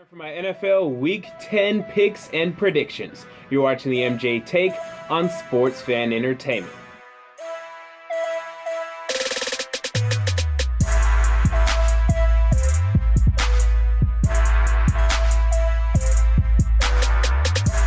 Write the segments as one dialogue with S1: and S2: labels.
S1: For my NFL Week 10 picks and predictions, you're watching the MJ Take on Sports Fan Entertainment.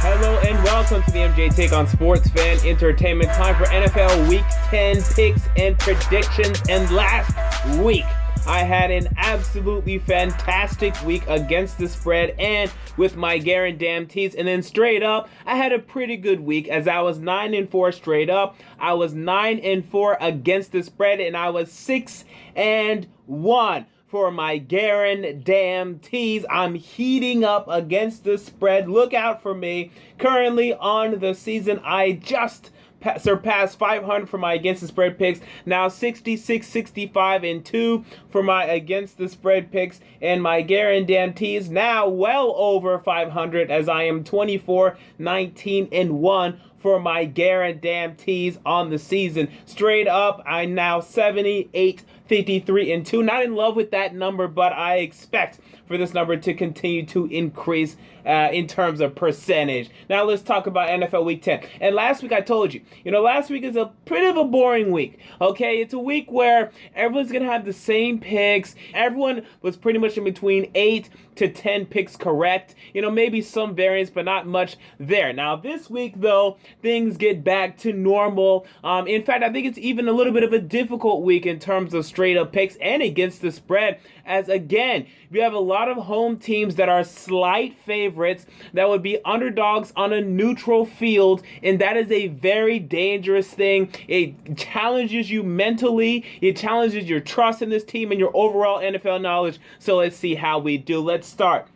S1: Hello and welcome to the MJ Take on Sports Fan Entertainment. Time for NFL Week 10 picks and predictions. And last week, I had an absolutely fantastic week against the spread and with my guarantees. And then straight up, I had a pretty good week as I was 9-4 straight up. I was 9-4 against the spread, and I was 6-1 for my guarantees. I'm heating up against the spread. Look out for me. Currently on the season, I just surpassed 500 for my against the spread picks. Now 66, 65, and 2 for my against the spread picks, and my guarantees now well over 500 as I am 24, 19, and 1 for my guarantees on the season. Straight up, I'm now 78, 53, and 2. Not in love with that number, but I expect for this number to continue to increase in terms of percentage. Now let's talk about NFL Week 10. And last week I told you, last week is a pretty of a boring week. Okay, it's a week where everyone's gonna have the same picks. Everyone was pretty much in between 8 to 10 picks correct. Maybe some variance, but not much there. Now this week though, things get back to normal. In fact, I think it's even a little bit of a difficult week in terms of straight up picks and against the spread, as again, you have a lot of home teams that are slight favorites that would be underdogs on a neutral field, and that is a very dangerous thing. It challenges you mentally, it challenges your trust in this team and your overall NFL knowledge. So let's see how we do. Let's start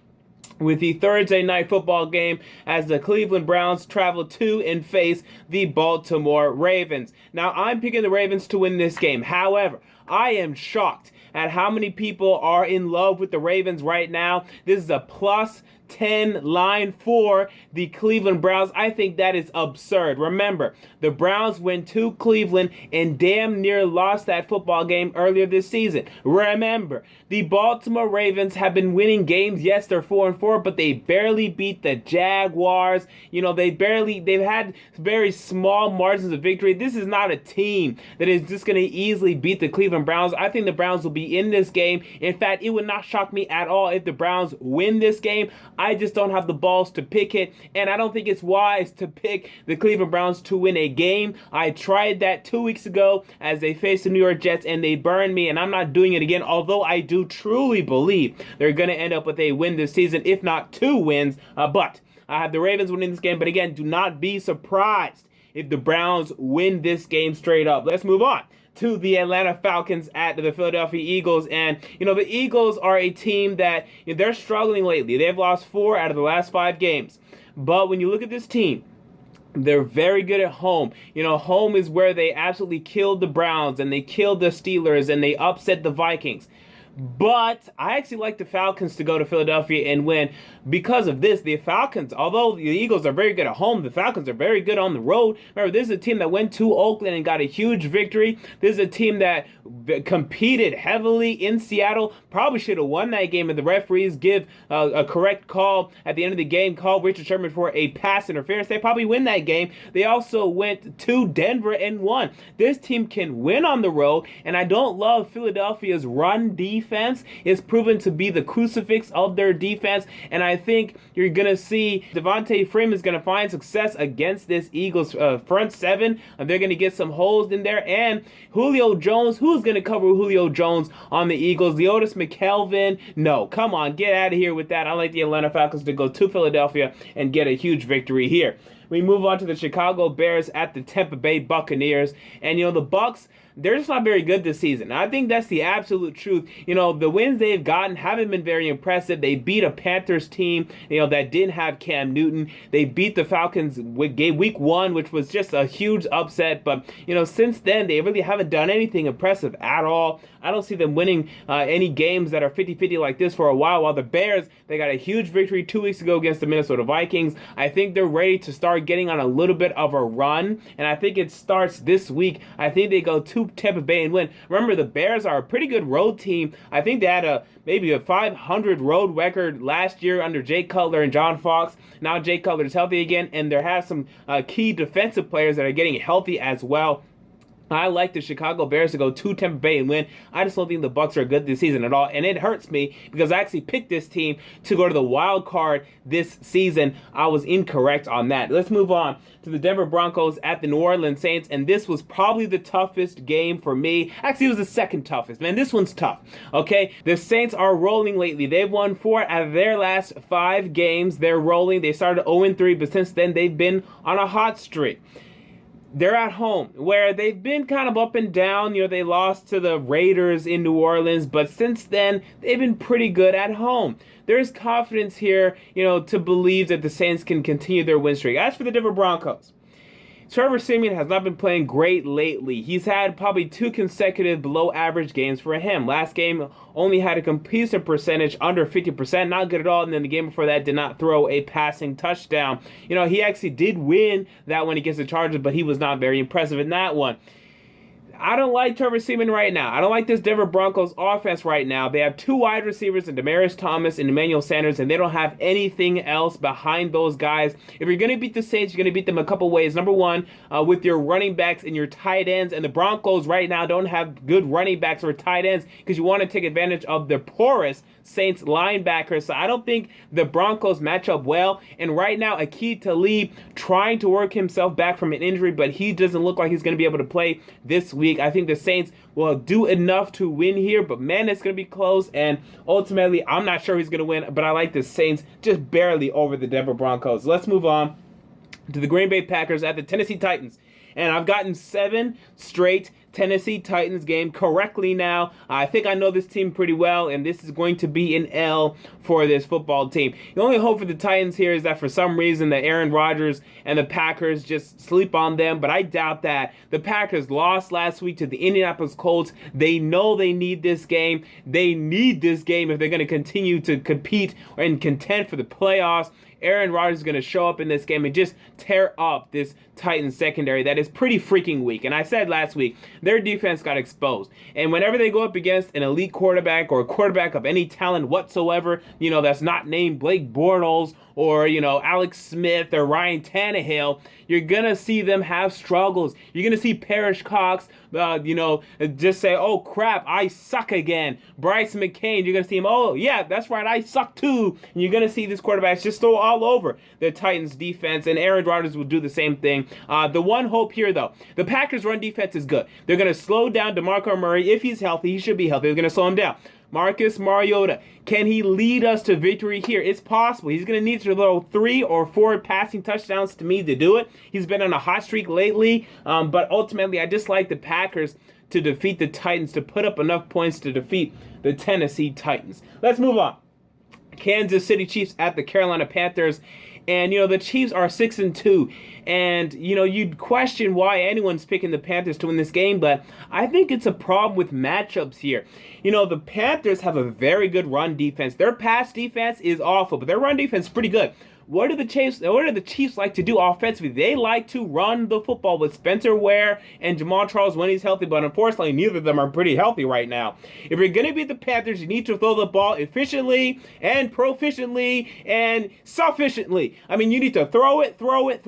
S1: with the Thursday night football game as the Cleveland Browns travel to and face the Baltimore Ravens. Now, I'm picking the Ravens to win this game. However, I am shocked at how many people are in love with the Ravens right now. This is a plus 10 line for the Cleveland Browns. I think that is absurd. Remember, the Browns went to Cleveland and damn near lost that football game earlier this season. Remember, the Baltimore Ravens have been winning games. Yes, they're 4-4, but they barely beat the Jaguars. They've had very small margins of victory. This is not a team that is just going to easily beat the Cleveland Browns. I think the Browns will be in this game. In fact, it would not shock me at all if the Browns win this game. I just don't have the balls to pick it, and I don't think it's wise to pick the Cleveland Browns to win a game. I tried that 2 weeks ago as they faced the New York Jets, and they burned me, and I'm not doing it again, although I do truly believe they're going to end up with a win this season, if not 2 wins, but I have the Ravens winning this game. But again, do not be surprised if the Browns win this game straight up. Let's move on to the Atlanta Falcons at the Philadelphia Eagles. And, the Eagles are a team that they're struggling lately. They've lost 4 out of the last 5 games. But when you look at this team, they're very good at home. Home is where they absolutely killed the Browns and they killed the Steelers and they upset the Vikings. But I actually like the Falcons to go to Philadelphia and win because of this. The Falcons, although the Eagles are very good at home, the Falcons are very good on the road. Remember, this is a team that went to Oakland and got a huge victory. This is a team that competed heavily in Seattle. Probably should have won that game if the referees give a correct call at the end of the game, call Richard Sherman for a pass interference. They probably win that game. They also went to Denver and won. This team can win on the road, and I don't love Philadelphia's run defense. It's proven to be the crucifix of their defense, and I think you're going to see Devontae Freeman is going to find success against this Eagles front seven. They're going to get some holes in there, and Julio Jones, who's going to cover Julio Jones on the Eagles? Leotis McKelvin? No, come on, get out of here with that. I like the Atlanta Falcons to go to Philadelphia and get a huge victory here. We move on to the Chicago Bears at the Tampa Bay Buccaneers, and the Bucs, they're just not very good this season. I think that's the absolute truth. The wins they've gotten haven't been very impressive. They beat a Panthers team, that didn't have Cam Newton. They beat the Falcons week 1, which was just a huge upset. But, since then, they really haven't done anything impressive at all. I don't see them winning any games that are 50-50 like this for a while the Bears, they got a huge victory 2 weeks ago against the Minnesota Vikings. I think they're ready to start getting on a little bit of a run, and I think it starts this week. I think they go to Tampa Bay and win. Remember, the Bears are a pretty good road team. I think they had maybe a 500 road record last year under Jay Cutler and John Fox. Now Jay Cutler is healthy again, and there have some key defensive players that are getting healthy as well. I like the Chicago Bears to go to Tampa Bay and win. I just don't think the Bucs are good this season at all, and it hurts me because I actually picked this team to go to the wild card this season. I was incorrect on that. Let's move on to the Denver Broncos at the New Orleans Saints, and this was probably the toughest game for me. Actually, it was the second toughest. Man, this one's tough, okay? The Saints are rolling lately. They've won 4 out of their last 5 games. They're rolling. They started 0-3, but since then, they've been on a hot streak. They're at home, where they've been kind of up and down. They lost to the Raiders in New Orleans, but since then, they've been pretty good at home. There's confidence here, to believe that the Saints can continue their win streak. As for the Denver Broncos, Trevor Siemian has not been playing great lately. He's had probably 2 consecutive below-average games for him. Last game only had a completion percentage under 50%, not good at all. And then the game before that did not throw a passing touchdown. He actually did win that one against the Chargers, but he was not very impressive in that one. I don't like Trevor Siemian right now. I don't like this Denver Broncos offense right now. They have 2 wide receivers in Demaryius Thomas and Emmanuel Sanders, and they don't have anything else behind those guys. If you're going to beat the Saints, you're going to beat them a couple ways. Number one, with your running backs and your tight ends, and the Broncos right now don't have good running backs or tight ends because you want to take advantage of their porous Saints linebackers. So I don't think the Broncos match up well. And right now, Aqib Talib trying to work himself back from an injury, but he doesn't look like he's going to be able to play this week. I think the Saints will do enough to win here, but man, it's going to be close. And ultimately, I'm not sure he's going to win, but I like the Saints just barely over the Denver Broncos. Let's move on to the Green Bay Packers at the Tennessee Titans. And I've gotten 7 straight Tennessee Titans game correctly now. I think I know this team pretty well, and this is going to be an L for this football team. The only hope for the Titans here is that for some reason that Aaron Rodgers and the Packers just sleep on them, but I doubt that. The Packers lost last week to the Indianapolis Colts. They know they need this game. They need this game if they're going to continue to compete and contend for the playoffs. Aaron Rodgers is going to show up in this game and just tear up this Titans secondary that is pretty freaking weak. And I said last week, their defense got exposed. And whenever they go up against an elite quarterback or a quarterback of any talent whatsoever, that's not named Blake Bortles or, Alex Smith or Ryan Tannehill, you're going to see them have struggles. You're going to see Parrish Cox, just say, oh, crap, I suck again. Bryce McCain, you're going to see him, oh, yeah, that's right, I suck too. And you're going to see these quarterbacks just throw all over the Titans defense, and Aaron Rodgers will do the same thing. The one hope here, though, the Packers' run defense is good. They're going to slow down DeMarco Murray. If he's healthy, he should be healthy. They're going to slow him down. Marcus Mariota, can he lead us to victory here? It's possible. He's going to need to throw 3 or 4 passing touchdowns to me to do it. He's been on a hot streak lately, but ultimately I just like the Packers to defeat the Titans, to put up enough points to defeat the Tennessee Titans. Let's move on. Kansas City Chiefs at the Carolina Panthers. And, the Chiefs are 6-2. And, you'd question why anyone's picking the Panthers to win this game, but I think it's a problem with matchups here. The Panthers have a very good run defense. Their pass defense is awful, but their run defense is pretty good. What do the Chiefs like to do offensively? They like to run the football with Spencer Ware and Jamal Charles when he's healthy, but unfortunately, neither of them are pretty healthy right now. If you're going to beat the Panthers, you need to throw the ball efficiently and proficiently and sufficiently. I mean, you need to throw it, and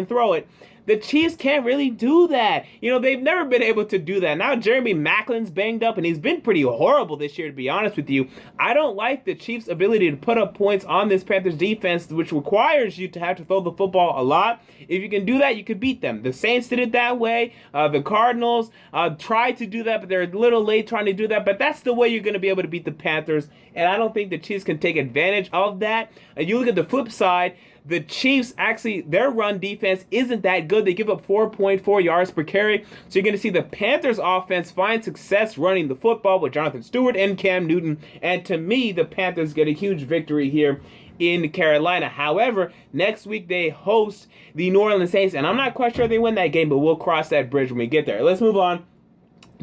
S1: throw it. The Chiefs can't really do that. They've never been able to do that. Now Jeremy Maclin's banged up, and he's been pretty horrible this year, to be honest with you. I don't like the Chiefs' ability to put up points on this Panthers defense, which requires you to have to throw the football a lot. If you can do that, you could beat them. The Saints did it that way. The Cardinals tried to do that, but they're a little late trying to do that. But that's the way you're going to be able to beat the Panthers, and I don't think the Chiefs can take advantage of that. And you look at the flip side, the Chiefs, actually, their run defense isn't that good. They give up 4.4 yards per carry. So you're going to see the Panthers offense find success running the football with Jonathan Stewart and Cam Newton. And to me, the Panthers get a huge victory here in Carolina. However, next week they host the New Orleans Saints. And I'm not quite sure they win that game, but we'll cross that bridge when we get there. Let's move on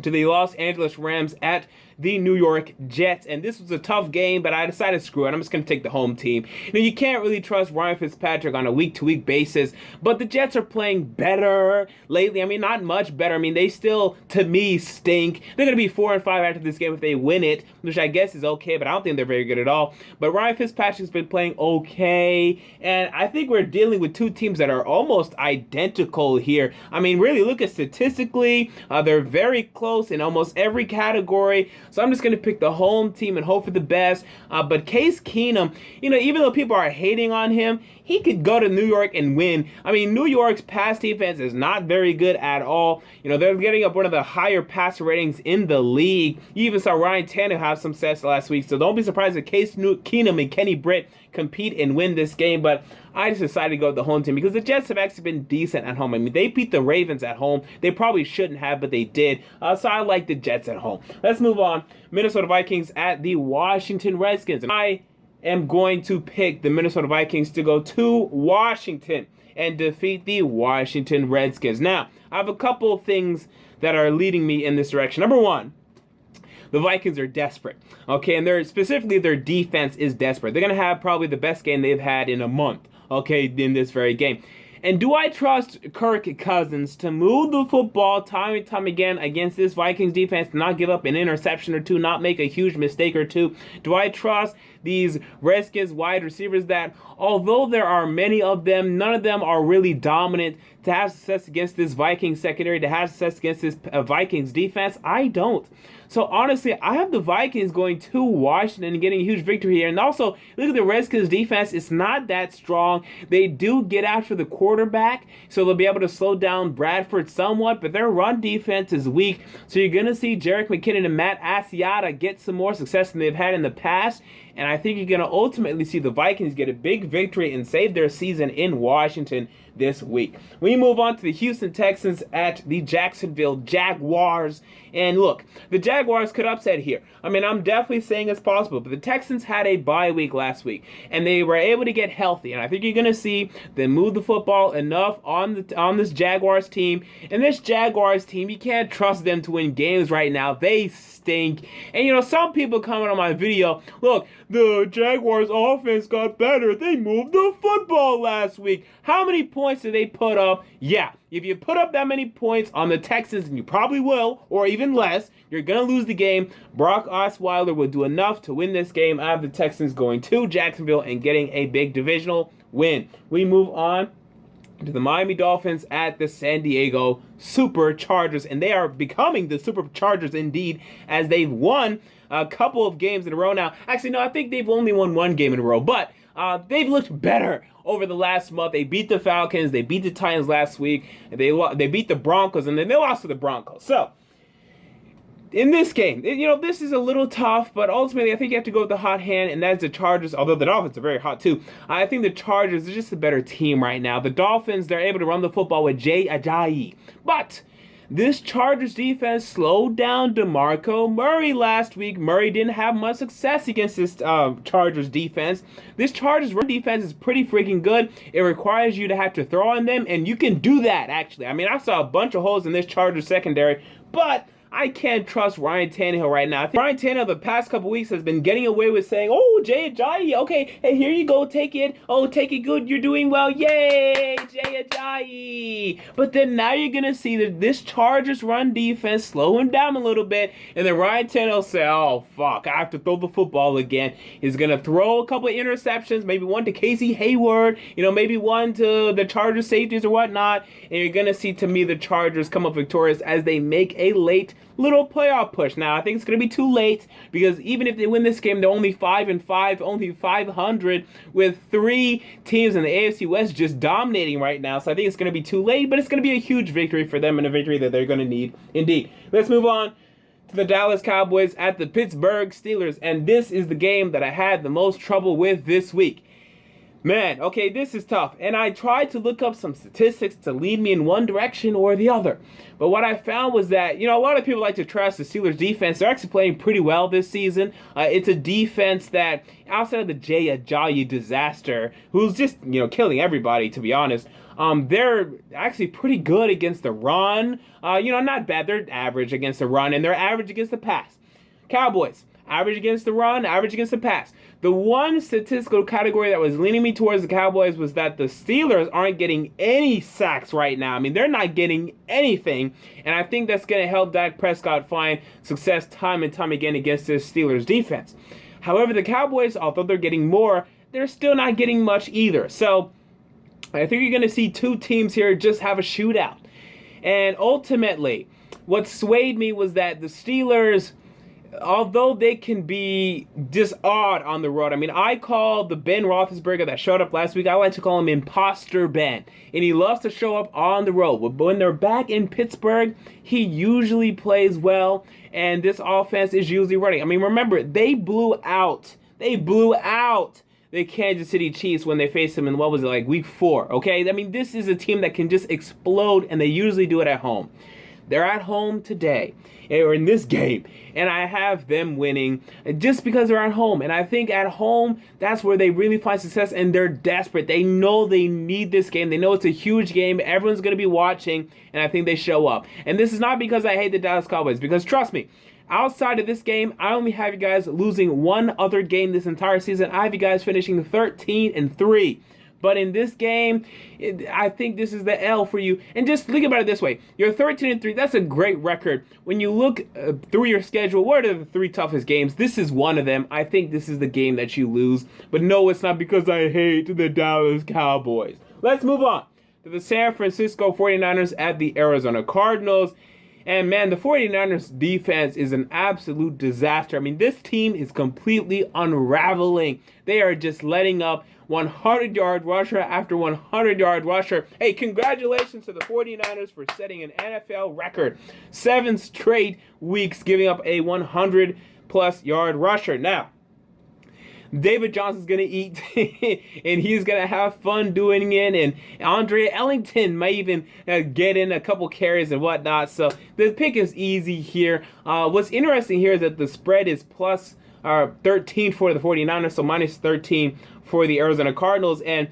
S1: to the Los Angeles Rams at the New York Jets. And this was a tough game, but I decided screw it. I'm just going to take the home team. You can't really trust Ryan Fitzpatrick on a week-to-week basis, but the Jets are playing better lately. I mean, not much better. I mean, they still, to me, stink. They're going to be 4-5 after this game if they win it, which I guess is okay, but I don't think they're very good at all. But Ryan Fitzpatrick's been playing okay, and I think we're dealing with two teams that are almost identical here. I mean, really, look at statistically, they're very close in almost every category. So I'm just going to pick the home team and hope for the best. But Case Keenum, even though people are hating on him, he could go to New York and win. I mean, New York's pass defense is not very good at all. They're getting up one of the higher passer ratings in the league. You even saw Ryan Tannehill have some success last week. So don't be surprised if Case Keenum and Kenny Britt compete and win this game. But I just decided to go with the home team because the Jets have actually been decent at home. I mean, they beat the Ravens at home. They probably shouldn't have, but they did. So I like the Jets at home. Let's move on. Minnesota Vikings at the Washington Redskins. I am going to pick the Minnesota Vikings to go to Washington and defeat the Washington Redskins. Now, I have a couple of things that are leading me in this direction. Number one, the Vikings are desperate, okay? And their defense is desperate. They're going to have probably the best game they've had in a month, okay, in this very game. And do I trust Kirk Cousins to move the football time and time again against this Vikings defense, to not give up an interception or two, not make a huge mistake or two? Do I trust these Redskins wide receivers that, although there are many of them, none of them are really dominant to have success against this Vikings secondary, to have success against this Vikings defense? I don't. So honestly, I have the Vikings going to Washington and getting a huge victory here. And also, look at the Redskins defense. It's not that strong. They do get after the quarterback, so they'll be able to slow down Bradford somewhat, but their run defense is weak. So you're going to see Jerick McKinnon and Matt Asiata get some more success than they've had in the past. And I think you're going to ultimately see the Vikings get a big victory and save their season in Washington this week. We move on to the Houston Texans at the Jacksonville Jaguars. And look, the Jaguars could upset here. I mean, I'm definitely saying it's possible, but the Texans had a bye week last week, and they were able to get healthy. And I think you're going to see them move the football enough on this Jaguars team. And this Jaguars team, you can't trust them to win games right now. They stink. And, some people comment on my video, look, the Jaguars offense got better. They moved the football last week. How many points did they put up? Yeah, if you put up that many points on the Texans, and you probably will, or even less, you're going to lose the game. Brock Osweiler will do enough to win this game. I have the Texans going to Jacksonville and getting a big divisional win. We move on to the Miami Dolphins at the San Diego Superchargers, and they are becoming the Superchargers indeed, as they've won a couple of games in a row now. Actually, no, I think they've only won one game in a row, but they've looked better over the last month. They beat the Falcons, they beat the Titans last week, they beat the Broncos, and then they lost to the Broncos. So, in this game, this is a little tough, but ultimately I think you have to go with the hot hand, and that's the Chargers, although the Dolphins are very hot too. I think the Chargers are just a better team right now. The Dolphins, they're able to run the football with Jay Ajayi, but this Chargers defense slowed down DeMarco Murray last week. Murray didn't have much success against this Chargers defense. This Chargers run defense is pretty freaking good. It requires you to have to throw on them, and you can do that, actually. I mean, I saw a bunch of holes in this Chargers secondary, but I can't trust Ryan Tannehill right now. I think Ryan Tannehill the past couple weeks has been getting away with saying, oh, Jay Ajayi, okay, hey, here you go, take it. Oh, take it good, you're doing well. Yay, Jay Ajayi. But then now you're going to see that this Chargers run defense slow him down a little bit, and then Ryan Tannehill say, oh, fuck, I have to throw the football again. He's going to throw a couple of interceptions, maybe one to Casey Hayward, maybe one to the Chargers safeties or whatnot, and you're going to see, to me, the Chargers come up victorious as they make a late little playoff push. Now, I think it's going to be too late because even if they win this game, they're only 5-5, only 500, with 3 teams in the AFC West just dominating right now. So I think it's going to be too late, but it's going to be a huge victory for them and a victory that they're going to need indeed. Let's move on to the Dallas Cowboys at the Pittsburgh Steelers, and this is the game that I had the most trouble with this week. Man, okay, this is tough. And I tried to look up some statistics to lead me in one direction or the other. But what I found was that, a lot of people like to trash the Steelers defense. They're actually playing pretty well this season. It's a defense that, outside of the Jay Ajayi disaster, who's just, killing everybody, to be honest, they're actually pretty good against the run. Not bad. They're average against the run, and they're average against the pass. Cowboys, average against the run, average against the pass. The one statistical category that was leaning me towards the Cowboys was that the Steelers aren't getting any sacks right now. I mean, they're not getting anything, and I think that's going to help Dak Prescott find success time and time again against this Steelers defense. However, the Cowboys, although they're getting more, they're still not getting much either. So I think you're going to see two teams here just have a shootout. And ultimately, what swayed me was that the Steelers, although they can be just odd on the road, I mean, I call the Ben Roethlisberger that showed up last week, I like to call him Imposter Ben. And he loves to show up on the road. But when they're back in Pittsburgh, he usually plays well, and this offense is usually running. I mean, remember, they blew out the Kansas City Chiefs when they faced them in, week 4, okay? I mean, this is a team that can just explode, and they usually do it at home. They're at home today, or in this game, and I have them winning just because they're at home. And I think at home, that's where they really find success, and they're desperate. They know they need this game. They know it's a huge game. Everyone's going to be watching, and I think they show up. And this is not because I hate the Dallas Cowboys, because trust me, outside of this game, I only have you guys losing one other game this entire season. I have you guys finishing 13-3. But in this game, I think this is the L for you. And just think about it this way. You're 13-3. That's a great record. When you look through your schedule, what are the 3 toughest games? This is one of them. I think this is the game that you lose. But no, it's not because I hate the Dallas Cowboys. Let's move on to the San Francisco 49ers at the Arizona Cardinals. And man, the 49ers defense is an absolute disaster. I mean, this team is completely unraveling. They are just letting up 100-yard rusher after 100-yard rusher. Hey, congratulations to the 49ers for setting an NFL record. 7 straight weeks giving up a 100-plus yard rusher. Now, David Johnson's going to eat, and he's going to have fun doing it, and Andre Ellington might even get in a couple carries and whatnot, so the pick is easy here. What's interesting here is that the spread is plus 13 for the 49ers, so minus 13 for the Arizona Cardinals, and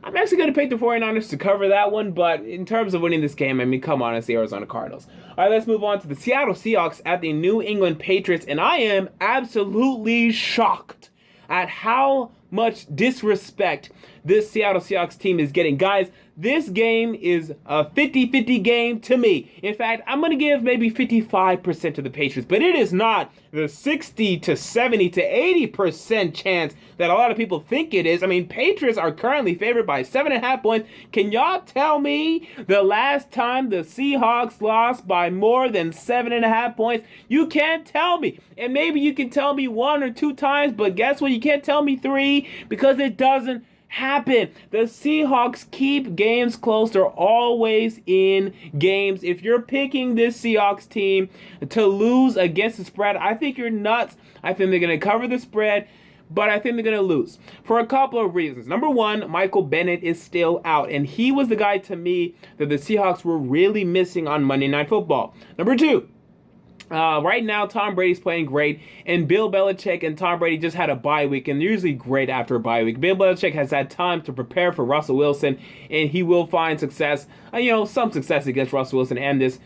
S1: I'm actually going to pick the 49ers to cover that one, but in terms of winning this game, I mean, come on, it's the Arizona Cardinals. All right, let's move on to the Seattle Seahawks at the New England Patriots, and I am absolutely shocked at how much disrespect this Seattle Seahawks team is getting. Guys, this game is a 50-50 game to me. In fact, I'm going to give maybe 55% to the Patriots, but it is not the 60 to 70 to 80% chance that a lot of people think it is. I mean, Patriots are currently favored by 7.5 points. Can y'all tell me the last time the Seahawks lost by more than 7.5 points? You can't tell me. And maybe you can tell me 1 or 2 times, but guess what? You can't tell me 3 because it doesn't happen. The Seahawks keep games close. They're always in games. If you're picking this Seahawks team to lose against the spread, I think you're nuts. I think they're going to cover the spread, but I think they're going to lose for a couple of reasons. Number one, Michael Bennett is still out, and he was the guy to me that the Seahawks were really missing on Monday Night Football. Number two, right now, Tom Brady's playing great, and Bill Belichick and Tom Brady just had a bye week, and they're usually great after a bye week. Bill Belichick has had time to prepare for Russell Wilson, and he will find success, some success against Russell Wilson and this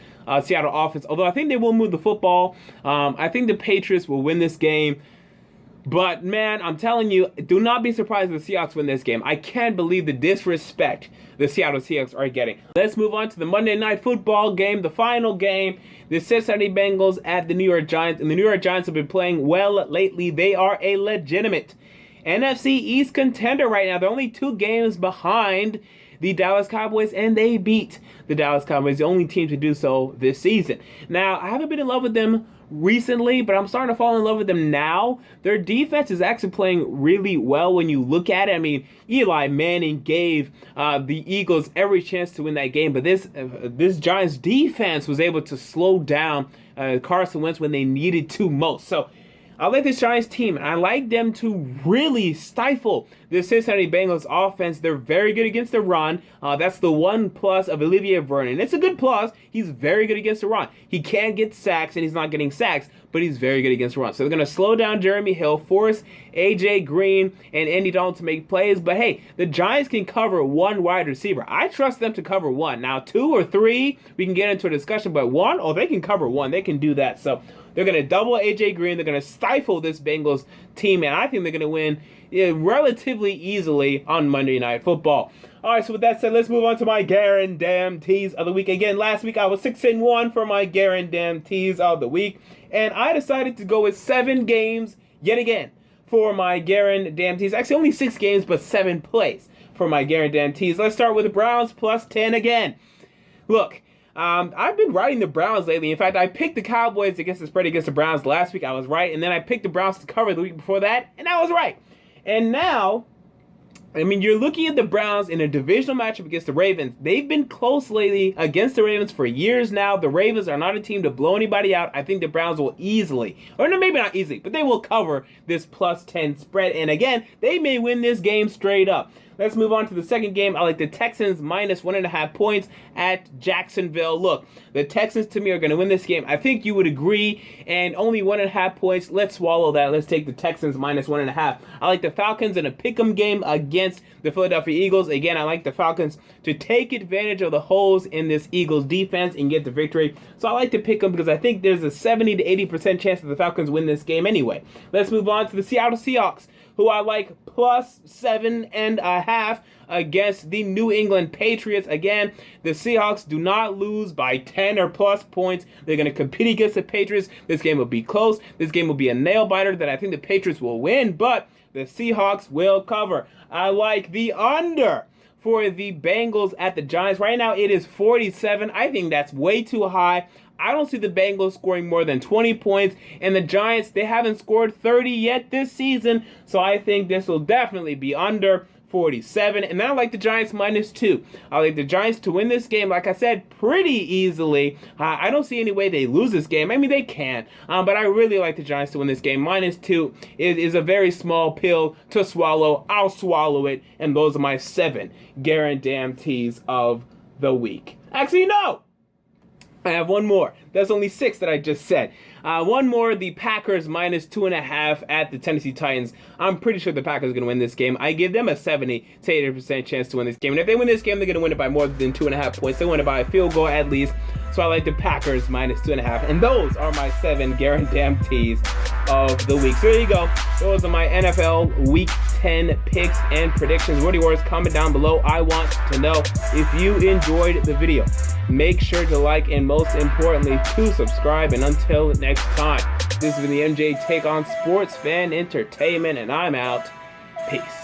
S1: Seattle offense. Although I think they will move the football. I think the Patriots will win this game. But, man, I'm telling you, do not be surprised if the Seahawks win this game. I can't believe the disrespect the Seattle Seahawks are getting. Let's move on to the Monday Night Football game, the final game. The Cincinnati Bengals at the New York Giants. And the New York Giants have been playing well lately. They are a legitimate NFC East contender right now. They're only 2 games behind the Dallas Cowboys, and they beat the Dallas Cowboys, the only team to do so this season. Now, I haven't been in love with them recently, but I'm starting to fall in love with them now. Their defense is actually playing really well when you look at it. I mean, Eli Manning gave the Eagles every chance to win that game, but this Giants defense was able to slow down Carson Wentz when they needed to most. So I like this Giants team, and I like them to really stifle the Cincinnati Bengals offense. They're very good against the run. That's the one plus of Olivier Vernon. It's a good plus. He's very good against the run. He can't get sacks, and he's not getting sacks, but he's very good against the run. So they're going to slow down Jeremy Hill, force A.J. Green and Andy Dalton to make plays. But hey, the Giants can cover one wide receiver. I trust them to cover one. Now, 2 or 3, we can get into a discussion, but 1, they can cover 1. They can do that. So they're going to double A.J. Green. They're going to stifle this Bengals team, and I think they're going to win relatively easily on Monday Night Football. All right, so with that said, let's move on to my guarantees of the week. Again, last week I was 6-1 for my guarantees of the week, and I decided to go with 7 games yet again for my guarantees. Actually, only 6 games, but 7 plays for my guarantees. Let's start with the Browns plus 10 again. Look, I've been riding the Browns lately. In fact, I picked the Cowboys against the spread against the Browns last week. I was right. And then I picked the Browns to cover the week before that, and I was right. And now, I mean, you're looking at the Browns in a divisional matchup against the Ravens. They've been close lately against the Ravens for years now. The Ravens are not a team to blow anybody out. I think the Browns will easily, or no, maybe not easily, but they will cover this plus 10 spread. And again, they may win this game straight up. Let's move on to the second game. I like the Texans minus 1.5 points at Jacksonville. Look, the Texans to me are going to win this game. I think you would agree. And only 1.5 points. Let's swallow that. Let's take the Texans minus 1.5. I like the Falcons in a pick'em game against the Philadelphia Eagles. Again, I like the Falcons to take advantage of the holes in this Eagles defense and get the victory. So I like to pick them because I think there's a 70 to 80% chance that the Falcons win this game anyway. Let's move on to the Seattle Seahawks, who I like plus 7.5 against the New England Patriots. Again, the Seahawks do not lose by 10 or plus points. They're going to compete against the Patriots. This game will be close. This game will be a nail-biter that I think the Patriots will win, but the Seahawks will cover. I like the under for the Bengals at the Giants. Right now, it is 47. I think that's way too high. I don't see the Bengals scoring more than 20 points. And the Giants, they haven't scored 30 yet this season. So I think this will definitely be under 47. And then I like the Giants minus 2. I like the Giants to win this game, like I said, pretty easily. I don't see any way they lose this game. I mean, they can. But I really like the Giants to win this game. Minus 2 is a very small pill to swallow. I'll swallow it. And those are my 7 guarantees of the week. Actually, no. I have one more. That's only 6 that I just said. One more, the Packers minus 2.5 at the Tennessee Titans. I'm pretty sure the Packers are going to win this game. I give them a 70 to 80% chance to win this game. And if they win this game, they're going to win it by more than 2.5 points. They win it by a field goal at least. So I like the Packers minus 2.5. And those are my 7 guarantees of the week. So there you go. Those are my NFL Week 10 picks and predictions. What are yours? Comment down below. I want to know if you enjoyed the video. Make sure to like and most importantly to subscribe. And until next time, this has been the MJ Take on Sports Fan Entertainment, and I'm out. Peace.